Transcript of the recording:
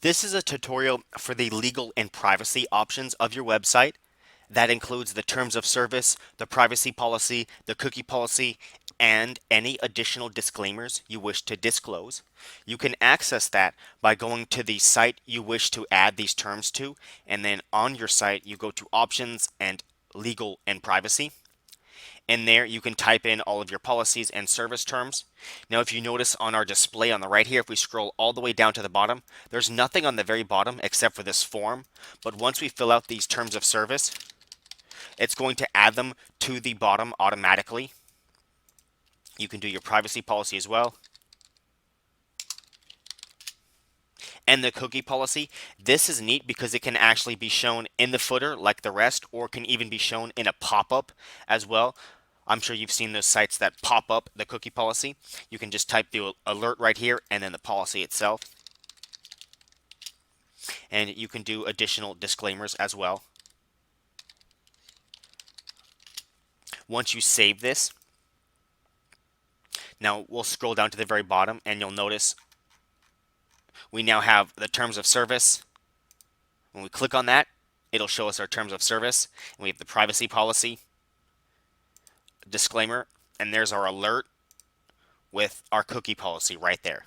This is a tutorial for the legal and privacy options of your website. That includes the terms of service, the privacy policy, the cookie policy, and any additional disclaimers you wish to disclose. You can access that by going to the site you wish to add these terms to, and then on your site you go to options and legal and privacy. In there, you can type in all of your policies and service terms. Now, if you notice on our display on the right here, if we scroll all the way down to the bottom, there's nothing on the very bottom except for this form. But once we fill out these terms of service, it's going to add them to the bottom automatically. You can do your privacy policy as well. And the cookie policy, this is neat because it can actually be shown in the footer like the rest, or can even be shown in a pop-up as well. I'm sure you've seen those sites that pop up the cookie policy. You can just type the alert right here and then the policy itself. And you can do additional disclaimers as well. Once you save this, now we'll scroll down to the very bottom and you'll notice we now have the terms of service. When we click on that, it'll show us our terms of service. And we have the privacy policy, disclaimer, and there's our alert with our cookie policy right there.